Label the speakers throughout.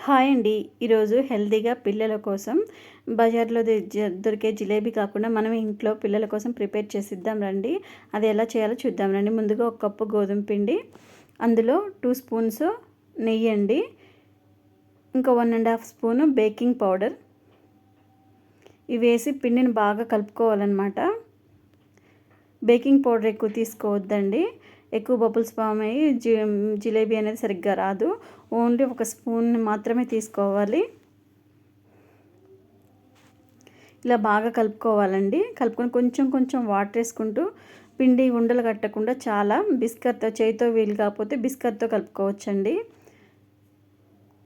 Speaker 1: Hi అండి. ఈరోజు హెల్తీగా పిల్లల కోసం బజార్‌లో దొరికే జిలేబీ కాకుండా మనం ఇంట్లో పిల్లల కోసం ప్రిపేర్ చేసిద్దాం రండి. అది ఎలా చేయాలో చూద్దాం రండి. ముందుగా ఒక కప్పు గోధుమ పిండి, అందులో 2 స్పూన్స్ నెయ్యి అండి, ఇంకా 1½ స్పూను బేకింగ్ పౌడర్ ఇవి వేసి పిండిని బాగా కలుపుకోవాలన్నమాట. బేకింగ్ పౌడర్ ఎక్కువ తీసుకోవద్దండి, ఎక్కువ బబుల్స్ ఫామ్ అయ్యి జిలేబీ అనేది సరిగ్గా రాదు. ఓన్లీ ఒక స్పూన్ మాత్రమే తీసుకోవాలి. ఇలా బాగా కలుపుకోవాలండి. కలుపుకొని కొంచెం కొంచెం వాటర్ వేసుకుంటూ పిండి ఉండలు కట్టకుండా చాలా బిస్కర్తో, చేతితో వీలు కాకపోతే బిస్కర్తో కలుపుకోవచ్చండి.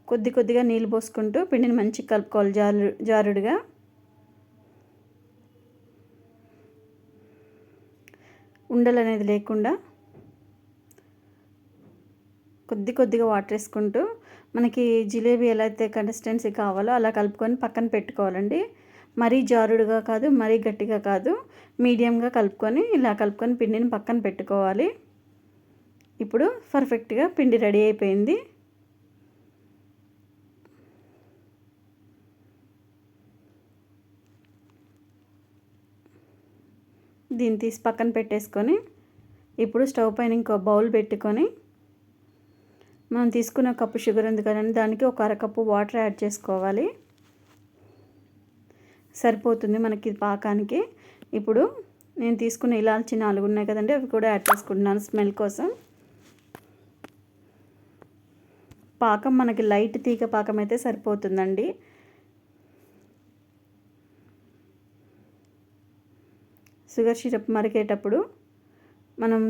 Speaker 1: కొద్ది కొద్దిగా నీళ్ళు పోసుకుంటూ పిండిని మంచిగా కలుపుకోవాలి, జారుడుగా. ఉండలు అనేది లేకుండా కొద్దిగా వాటర్ వేసుకుంటూ మనకి జిలేబీ ఎలా అయితే కన్సిస్టెన్సీ కావాలో అలా కలుపుకొని పక్కన పెట్టుకోవాలండి. మరీ జారుడుగా కాదు, మరీ గట్టిగా కాదు, మీడియంగా కలుపుకొని పిండిని పక్కన పెట్టుకోవాలి. ఇప్పుడు పర్ఫెక్ట్గా పిండి రెడీ అయిపోయింది. దీన్ని తీసి పక్కన పెట్టేసుకొని ఇప్పుడు స్టవ్ పైన ఇంకో బౌల్ పెట్టుకొని మనం తీసుకున్న కప్పు షుగర్ ఉంది కదండి, దానికి ఒక అరకప్పు వాటర్ యాడ్ చేసుకోవాలి. సరిపోతుంది మనకి పాకానికి. ఇప్పుడు నేను తీసుకున్న ఇలాచి 4 ఉన్నాయి కదండి, అవి కూడా యాడ్ చేసుకుంటున్నాను స్మెల్ కోసం. పాకం మనకి లైట్ తీగ పాకం అయితే సరిపోతుందండి. షుగర్ సిరప్ మరిగేటప్పుడు మనం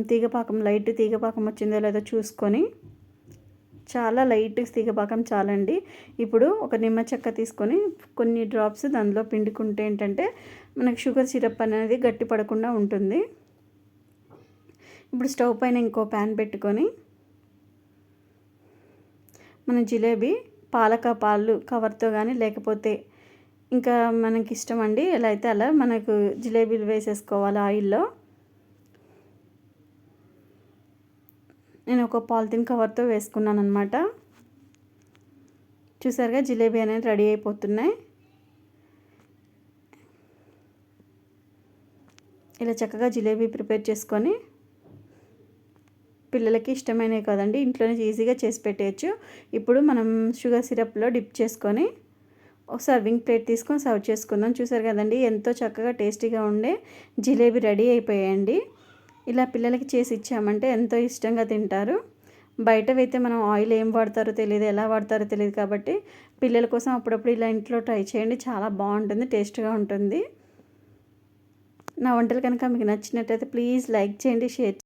Speaker 1: లైట్ తీగపాకం వచ్చిందో లేదో చూసుకొని, చాలా లైట్ తీగపాకం చాలండి. ఇప్పుడు ఒక నిమ్మ చెక్క తీసుకొని కొన్ని డ్రాప్స్ దానిలో పిండుకుంటే ఏంటంటే మనకి షుగర్ సిరప్ అనేది గట్టి పడకుండా ఉంటుంది. ఇప్పుడు స్టవ్ పైన ఇంకో ప్యాన్ పెట్టుకొని మన జిలేబీ పాలు కవర్తో కానీ లేకపోతే ఇంకా మనకి ఇష్టం అండి, ఎలా అయితే అలా మనకు జిలేబీలు వేసేసుకోవాలి ఆయిల్లో. నేను ఒక పాలిథిన్ కవర్తో వేసుకున్నాను అనమాట. చూసారుగా జిలేబీ అనేది రెడీ అయిపోతున్నాయి. ఇలా చక్కగా జిలేబీ ప్రిపేర్ చేసుకొని పిల్లలకి ఇష్టమైనవి కదండి, ఇంట్లోనే ఈజీగా చేసి పెట్టేయచ్చు. ఇప్పుడు మనం షుగర్ సిరప్లో డిప్ చేసుకొని ఒక సర్వింగ్ ప్లేట్ తీసుకొని సర్వ్ చేసుకుందాం. చూసారు కదండి, ఎంతో చక్కగా టేస్టీగా ఉండే జిలేబీ రెడీ అయిపోయాయండి. ఇలా పిల్లలకి చేసి ఇచ్చామంటే ఎంతో ఇష్టంగా తింటారు. బయటవైతే మనం ఆయిల్ ఏం వాడతారో తెలియదు, ఎలా వాడతారో తెలియదు, కాబట్టి పిల్లల కోసం అప్పుడప్పుడు ఇలా ఇంట్లో ట్రై చేయండి. చాలా బాగుంటుంది, టేస్ట్గా ఉంటుంది. నా వంటలు కనుక మీకు నచ్చినట్టయితే ప్లీజ్ లైక్ చేయండి, షేర్